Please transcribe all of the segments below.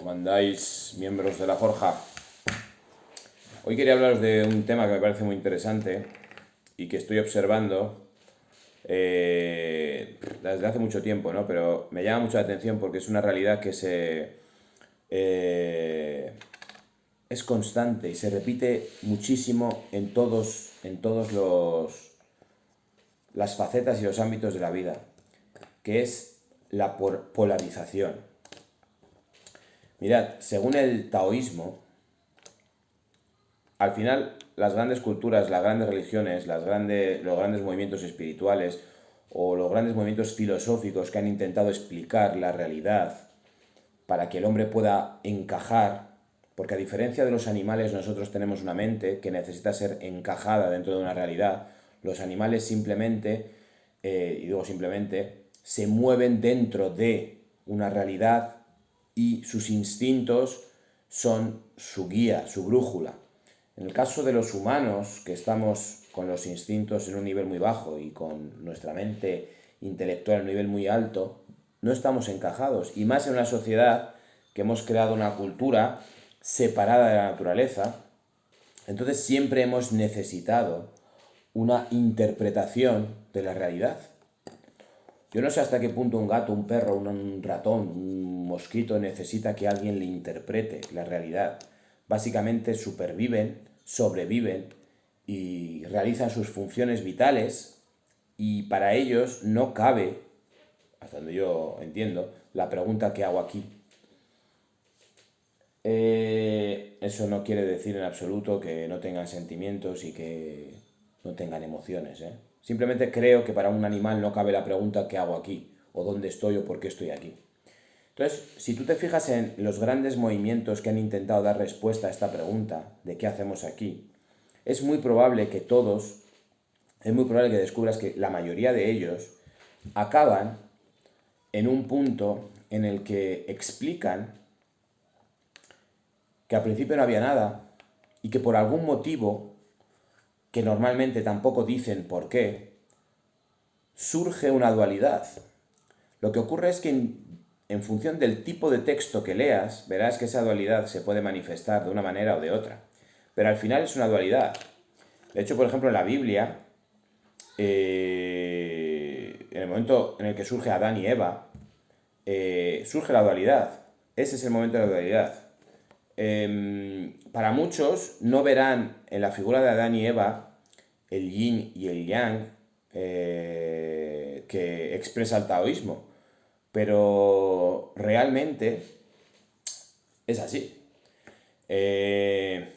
¿Cómo andáis, miembros de la Forja? Hoy quería hablaros de un tema que me parece muy interesante y que estoy observando desde hace mucho tiempo, ¿no? Pero me llama mucho la atención porque es una realidad que eh, es constante y se repite muchísimo en todos las facetas y los ámbitos de la vida, que es la polarización. Mirad, según el taoísmo, al final las grandes culturas, las grandes religiones, los grandes movimientos espirituales o los grandes movimientos filosóficos que han intentado explicar la realidad para que el hombre pueda encajar, porque a diferencia de los animales nosotros tenemos una mente que necesita ser encajada dentro de una realidad, los animales simplemente, y digo simplemente, se mueven dentro de una realidad y sus instintos son su guía, su brújula. En el caso de los humanos, que estamos con los instintos en un nivel muy bajo y con nuestra mente intelectual en un nivel muy alto, no estamos encajados. Y más en una sociedad que hemos creado una cultura separada de la naturaleza, entonces siempre hemos necesitado una interpretación de la realidad. Yo no sé hasta qué punto un gato, un perro, un ratón, un mosquito necesita que alguien le interprete la realidad. Básicamente superviven, sobreviven y realizan sus funciones vitales y para ellos no cabe, hasta donde yo entiendo, la pregunta ¿qué hago aquí? Eso no quiere decir en absoluto que no tengan sentimientos y que no tengan emociones, ¿eh? Simplemente creo que para un animal no cabe la pregunta ¿qué hago aquí? O ¿dónde estoy o por qué estoy aquí? Entonces, si tú te fijas en los grandes movimientos que han intentado dar respuesta a esta pregunta de qué hacemos aquí, es muy probable que todos, es muy probable que descubras que la mayoría de ellos acaban en un punto en el que explican que al principio no había nada y que por algún motivo, que normalmente tampoco dicen por qué, surge una dualidad. Lo que ocurre es que en función del tipo de texto que leas, verás que esa dualidad se puede manifestar de una manera o de otra. Pero al final es una dualidad. De hecho, por ejemplo, en la Biblia, en el momento en el que surge Adán y Eva, surge la dualidad. Ese es el momento de la dualidad. Para muchos no verán en la figura de Adán y Eva el yin y el yang que expresa el taoísmo, pero realmente es así. Es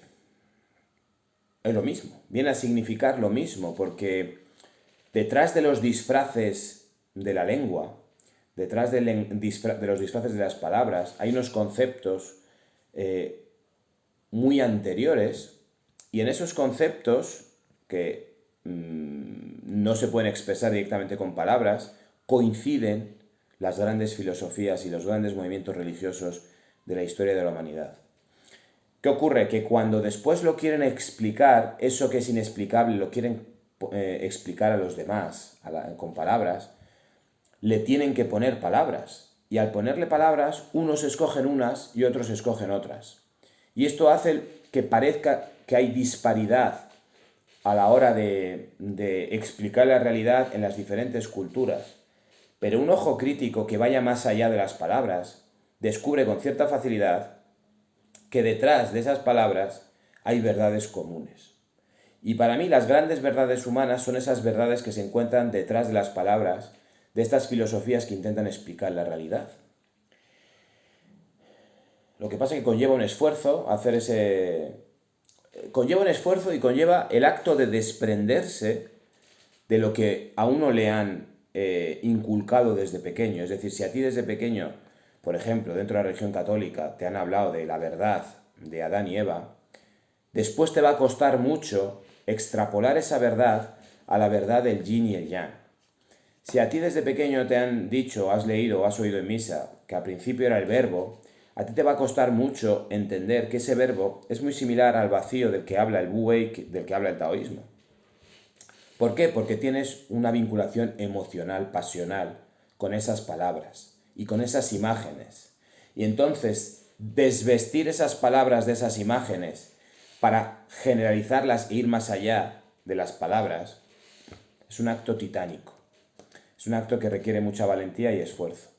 lo mismo, viene a significar lo mismo, porque detrás de los disfraces de la lengua, detrás de los disfraces de las palabras, hay unos conceptos muy anteriores y en esos conceptos que no se pueden expresar directamente con palabras, coinciden las grandes filosofías y los grandes movimientos religiosos de la historia de la humanidad. ¿Qué ocurre? Que cuando después lo quieren explicar, eso que es inexplicable lo quieren explicar a los demás con palabras, le tienen que poner palabras. Y al ponerle palabras, unos escogen unas y otros escogen otras. Y esto hace que parezca que hay disparidad a la hora de explicar la realidad en las diferentes culturas. Pero un ojo crítico que vaya más allá de las palabras descubre con cierta facilidad que detrás de esas palabras hay verdades comunes. Y para mí las grandes verdades humanas son esas verdades que se encuentran detrás de las palabras de estas filosofías que intentan explicar la realidad. Lo que pasa es que conlleva un esfuerzo hacer ese... Conlleva un esfuerzo y conlleva el acto de desprenderse de lo que a uno le han inculcado desde pequeño. Es decir, si a ti desde pequeño, por ejemplo, dentro de la religión católica, te han hablado de la verdad de Adán y Eva, después te va a costar mucho extrapolar esa verdad a la verdad del yin y el yang. Si a ti desde pequeño te han dicho, has leído o has oído en misa que al principio era el verbo, a ti te va a costar mucho entender que ese verbo es muy similar al vacío del que habla el Wu Wei, del que habla el taoísmo. ¿Por qué? Porque tienes una vinculación emocional, pasional con esas palabras y con esas imágenes. Y entonces, desvestir esas palabras de esas imágenes para generalizarlas e ir más allá de las palabras, es un acto titánico. Es un acto que requiere mucha valentía y esfuerzo.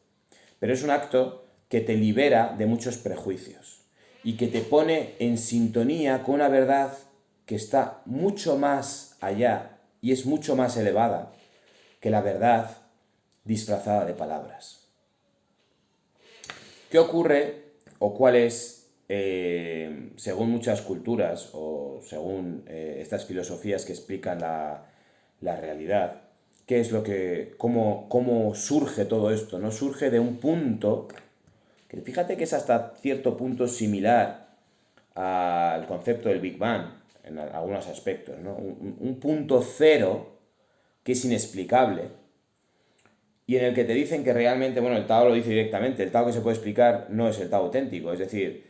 Pero es un acto que te libera de muchos prejuicios y que te pone en sintonía con una verdad que está mucho más allá y es mucho más elevada que la verdad disfrazada de palabras. ¿Qué ocurre o cuál es, según muchas culturas o según estas filosofías que explican la realidad, qué es lo que, cómo surge todo esto? ¿No? Surge de un punto que fíjate que es hasta cierto punto similar al concepto del Big Bang en algunos aspectos, ¿no? Un punto cero que es inexplicable y en el que te dicen que realmente, bueno, el Tao lo dice directamente, el Tao que se puede explicar no es el Tao auténtico, es decir,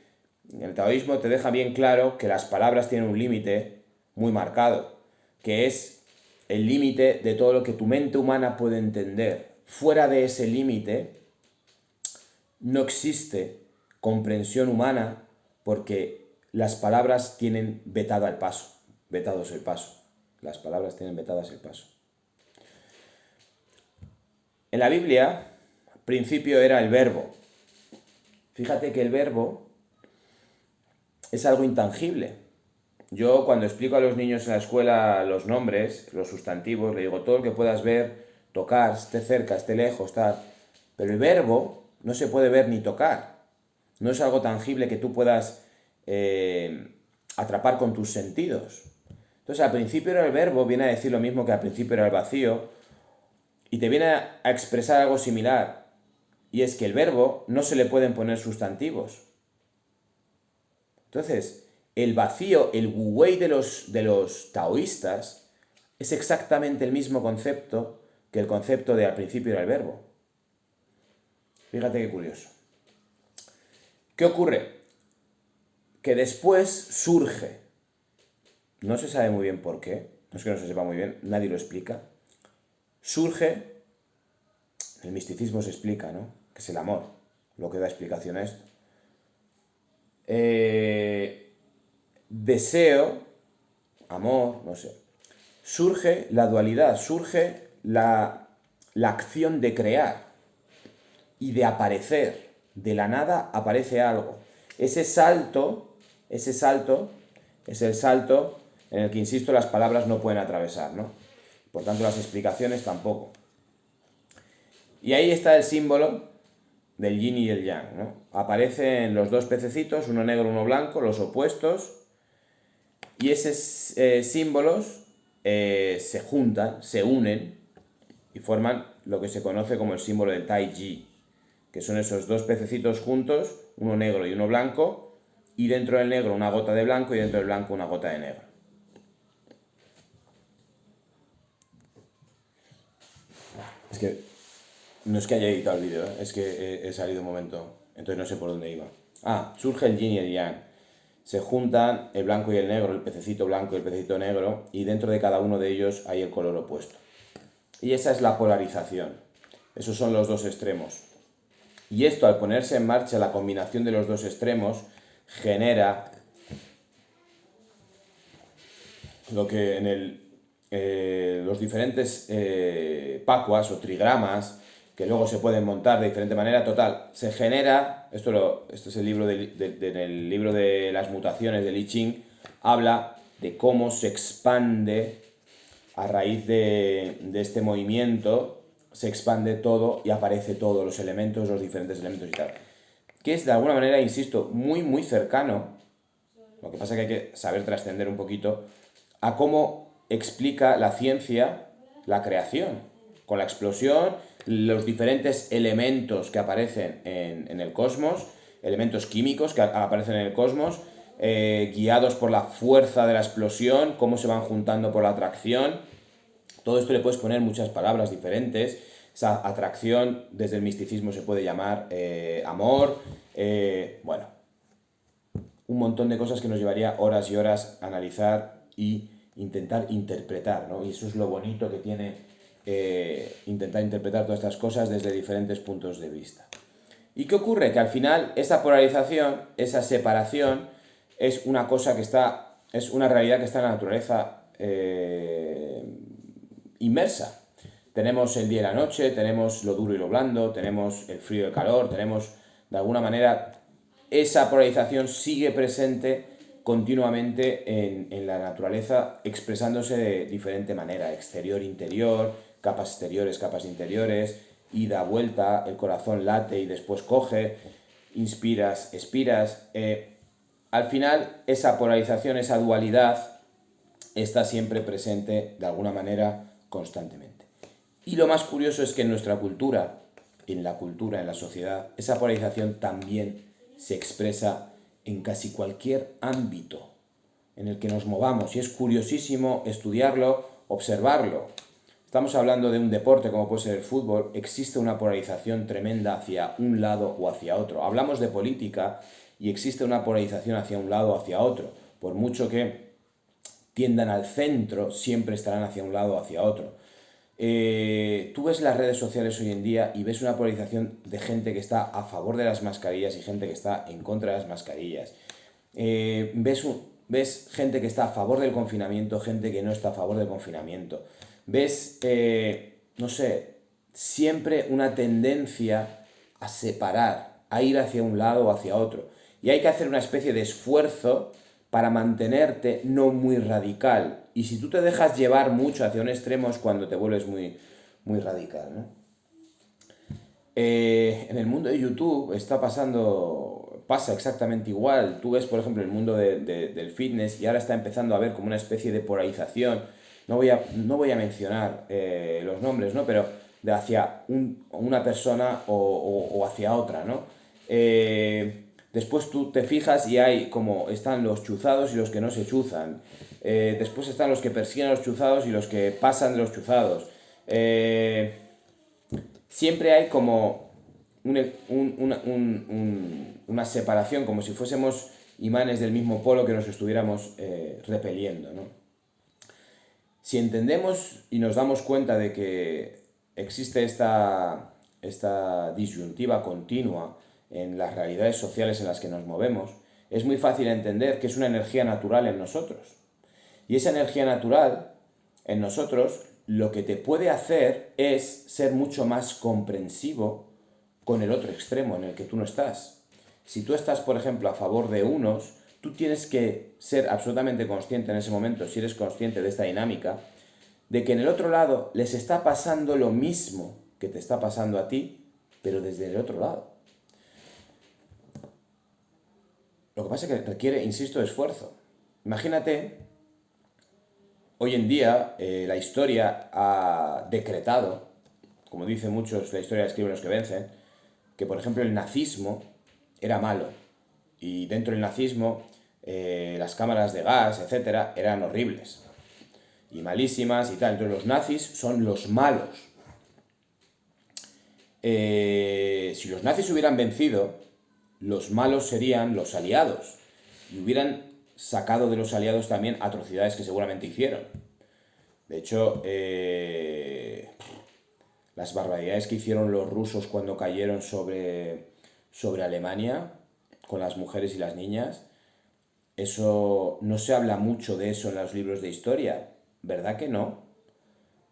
el taoísmo te deja bien claro que las palabras tienen un límite muy marcado, que es el límite de todo lo que tu mente humana puede entender. Fuera de ese límite no existe comprensión humana porque las palabras tienen vetado el paso, vetados el paso. Las palabras tienen vetadas el paso. En la Biblia, al principio era el verbo. Fíjate que el verbo es algo intangible. Yo cuando explico a los niños en la escuela los nombres, los sustantivos, le digo todo lo que puedas ver, tocar, esté cerca, esté lejos, tal. Pero el verbo no se puede ver ni tocar. No es algo tangible que tú puedas atrapar con tus sentidos. Entonces al principio era el verbo, viene a decir lo mismo que al principio era el vacío, y te viene a expresar algo similar. Y es que el verbo no se le pueden poner sustantivos. Entonces, el vacío, el wu-wei de los taoístas, es exactamente el mismo concepto que el concepto de al principio era el verbo. Fíjate qué curioso. ¿Qué ocurre? Que después surge, no se sabe muy bien por qué, no es que no se sepa muy bien, nadie lo explica, surge, el misticismo se explica, ¿no? Que es el amor, lo que da explicación a esto. Deseo, amor, no sé. Surge la dualidad, surge la acción de crear y de aparecer. De la nada aparece algo. Ese salto es el salto en el que, insisto, las palabras no pueden atravesar, ¿no? Por tanto, las explicaciones tampoco. Y ahí está el símbolo del yin y el yang, ¿no? Aparecen los dos pececitos, uno negro, uno blanco, los opuestos, y esos símbolos se juntan, se unen y forman lo que se conoce como el símbolo del Tai Chi, que son esos dos pececitos juntos, uno negro y uno blanco, y dentro del negro una gota de blanco y dentro del blanco una gota de negro. Es que no es que haya editado el vídeo, es que he salido un momento, entonces no sé por dónde iba. Surge el yin y el yang. Se juntan el blanco y el negro, el pececito blanco y el pececito negro, y dentro de cada uno de ellos hay el color opuesto. Y esa es la polarización. Esos son los dos extremos. Y esto, al ponerse en marcha la combinación de los dos extremos, genera lo que en los diferentes pacuas o trigramas, que luego se pueden montar de diferente manera, total, se genera, esto es el libro en el libro de las mutaciones de I Ching, habla de cómo se expande a raíz de este movimiento, se expande todo y aparece todo, los elementos, los diferentes elementos y tal. Que es de alguna manera, insisto, muy muy cercano, lo que pasa es que hay que saber trascender un poquito, a cómo explica la ciencia la creación, con la explosión, los diferentes elementos que aparecen en el cosmos, elementos químicos que aparecen en el cosmos, guiados por la fuerza de la explosión, cómo se van juntando por la atracción. Todo esto le puedes poner muchas palabras diferentes. Esa atracción desde el misticismo se puede llamar amor, bueno, un montón de cosas que nos llevaría horas y horas a analizar y intentar interpretar, ¿no? Y eso es lo bonito que tiene intentar interpretar todas estas cosas desde diferentes puntos de vista. ¿Y qué ocurre? Que al final esa polarización, esa separación, es una cosa que está, es una realidad que está en la naturaleza inmersa. Tenemos el día y la noche, tenemos lo duro y lo blando, tenemos el frío y el calor, tenemos, de alguna manera, esa polarización sigue presente continuamente en la naturaleza, expresándose de diferente manera, exterior, interior, capas exteriores, capas interiores, ida, vuelta, el corazón late y después coge, inspiras, expiras. Al final, esa polarización, esa dualidad, está siempre presente de alguna manera constantemente. Y lo más curioso es que en nuestra cultura, en la sociedad, esa polarización también se expresa en casi cualquier ámbito en el que nos movamos. Y es curiosísimo estudiarlo, observarlo. Estamos hablando de un deporte como puede ser el fútbol, existe una polarización tremenda hacia un lado o hacia otro. Hablamos de política y existe una polarización hacia un lado o hacia otro. Por mucho que tiendan al centro, siempre estarán hacia un lado o hacia otro. Tú ves las redes sociales hoy en día y ves una polarización de gente que está a favor de las mascarillas y gente que está en contra de las mascarillas. Ves gente que está a favor del confinamiento, gente que no está a favor del confinamiento. Ves, no sé, siempre una tendencia a separar, a ir hacia un lado o hacia otro. Y hay que hacer una especie de esfuerzo para mantenerte no muy radical. Y si tú te dejas llevar mucho hacia un extremo es cuando te vuelves muy, muy radical, ¿no? En el mundo de YouTube pasa exactamente igual. Tú ves, por ejemplo, el mundo del fitness y ahora está empezando a haber como una especie de polarización. No voy a mencionar los nombres, ¿no? Pero de hacia una persona o hacia otra, ¿no? Después tú te fijas y hay como están los chuzados y los que no se chuzan. Después están los que persiguen a los chuzados y los que pasan de los chuzados. Siempre hay como una separación, como si fuésemos imanes del mismo polo que nos estuviéramos repeliendo, ¿no? Si entendemos y nos damos cuenta de que existe esta disyuntiva continua en las realidades sociales en las que nos movemos, es muy fácil entender que es una energía natural en nosotros. Y esa energía natural en nosotros lo que te puede hacer es ser mucho más comprensivo con el otro extremo en el que tú no estás. Si tú estás, por ejemplo, a favor de unos, tú tienes que ser absolutamente consciente en ese momento, si eres consciente de esta dinámica, de que en el otro lado les está pasando lo mismo que te está pasando a ti, pero desde el otro lado. Lo que pasa es que requiere, insisto, esfuerzo. Imagínate, hoy en día la historia ha decretado, como dicen muchos, la historia la escriben los que vencen, que por ejemplo el nazismo era malo. Y dentro del nazismo las cámaras de gas, etcétera, eran horribles y malísimas y tal. Entonces los nazis son los malos. Si los nazis hubieran vencido, los malos serían los aliados y hubieran sacado de los aliados también atrocidades que seguramente hicieron. De hecho, las barbaridades que hicieron los rusos cuando cayeron sobre Alemania, con las mujeres y las niñas, eso no se habla mucho de eso en los libros de historia, ¿verdad que no?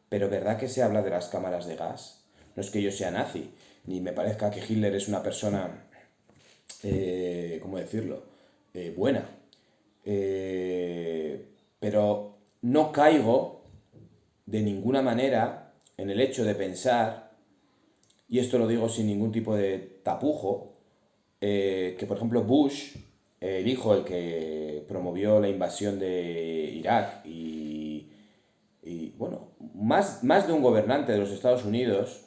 Pero ¿verdad que se habla de las cámaras de gas? No es que yo sea nazi, ni me parezca que Hitler es una persona, ¿cómo decirlo?, buena. Pero no caigo de ninguna manera en el hecho de pensar, y esto lo digo sin ningún tipo de tapujo, que por ejemplo Bush, el hijo, el que promovió la invasión de Irak y bueno, más de un gobernante de los Estados Unidos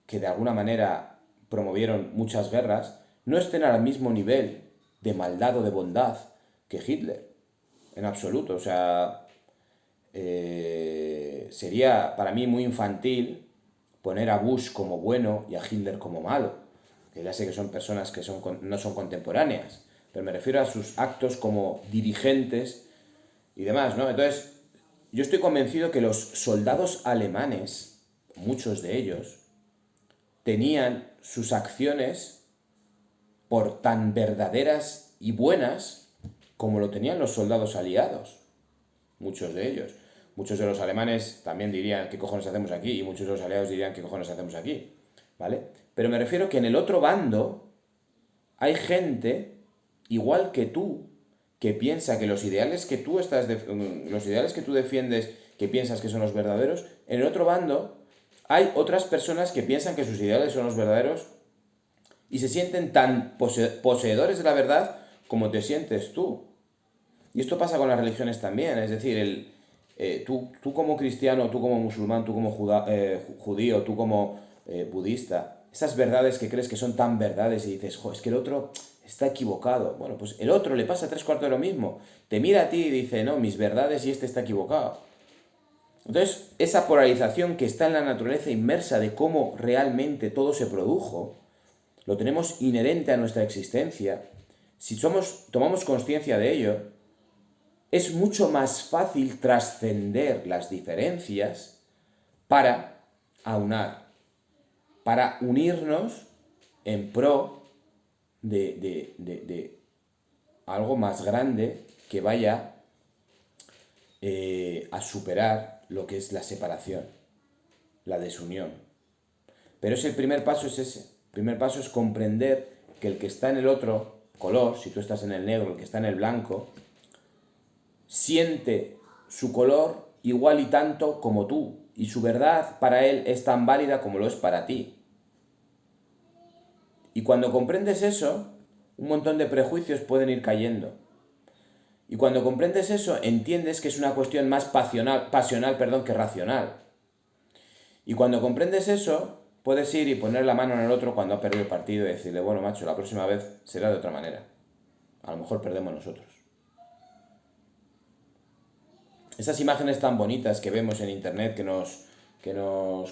que de alguna manera promovieron muchas guerras, no estén al mismo nivel de maldad o de bondad que Hitler, en absoluto. O sea, sería para mí muy infantil poner a Bush como bueno y a Hitler como malo, que ya sé que son personas que no son contemporáneas, pero me refiero a sus actos como dirigentes y demás, ¿no? Entonces, yo estoy convencido que los soldados alemanes, muchos de ellos, tenían sus acciones por tan verdaderas y buenas como lo tenían los soldados aliados, muchos de ellos. Muchos de los alemanes también dirían, ¿qué cojones hacemos aquí? Y muchos de los aliados dirían, ¿qué cojones hacemos aquí? ¿Vale? Pero me refiero que en el otro bando hay gente, igual que tú, que piensa que los ideales que tú defiendes, que piensas que son los verdaderos, en el otro bando hay otras personas que piensan que sus ideales son los verdaderos y se sienten tan poseedores de la verdad como te sientes tú. Y esto pasa con las religiones también, es decir, tú como cristiano, tú como musulmán, tú como judío, tú como budista, esas verdades que crees que son tan verdades y dices, jo, es que el otro está equivocado. Bueno, pues el otro le pasa 3/4 de lo mismo. Te mira a ti y dice, no, mis verdades y este está equivocado. Entonces, esa polarización que está en la naturaleza inmersa de cómo realmente todo se produjo, lo tenemos inherente a nuestra existencia. Si tomamos conciencia de ello, es mucho más fácil trascender las diferencias para aunar, para unirnos en pro de algo más grande que vaya a superar lo que es la separación, la desunión. Pero el primer paso es ese. El primer paso es comprender que el que está en el otro color, si tú estás en el negro, el que está en el blanco, siente su color igual y tanto como tú, y su verdad para él es tan válida como lo es para ti. Y cuando comprendes eso, un montón de prejuicios pueden ir cayendo. Y cuando comprendes eso, entiendes que es una cuestión más pasional, que racional. Y cuando comprendes eso, puedes ir y poner la mano en el otro cuando ha perdido el partido y decirle, bueno, macho, la próxima vez será de otra manera. A lo mejor perdemos nosotros. Esas imágenes tan bonitas que vemos en internet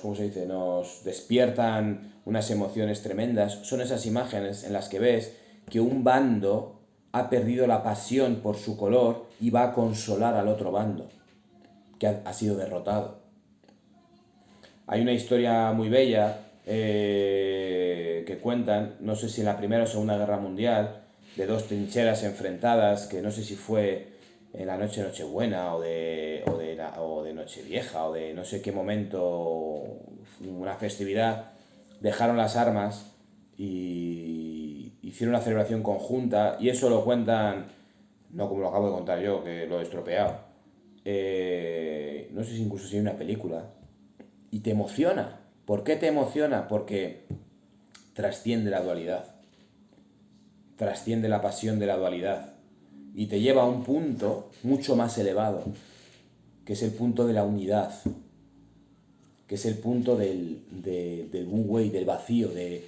¿cómo se dice? Nos despiertan unas emociones tremendas, son esas imágenes en las que ves que un bando ha perdido la pasión por su color y va a consolar al otro bando, que ha sido derrotado. Hay una historia muy bella que cuentan, no sé si en la Primera o Segunda Guerra Mundial, de dos trincheras enfrentadas, que no sé si fue en la noche de Nochebuena o de Nochevieja o de no sé qué momento, una festividad, dejaron las armas y hicieron una celebración conjunta, y eso lo cuentan, no como lo acabo de contar yo, que lo he estropeado. No sé si incluso si hay una película. Y te emociona. ¿Por qué te emociona? Porque trasciende la dualidad. Trasciende la pasión de la dualidad. Y te lleva a un punto mucho más elevado, que es el punto de la unidad, que es el punto del Wu Wei, del vacío, de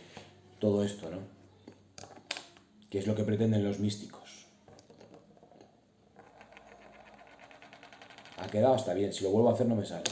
todo esto, ¿no? Que es lo que pretenden los místicos. Ha quedado hasta bien. Si lo vuelvo a hacer no me sale.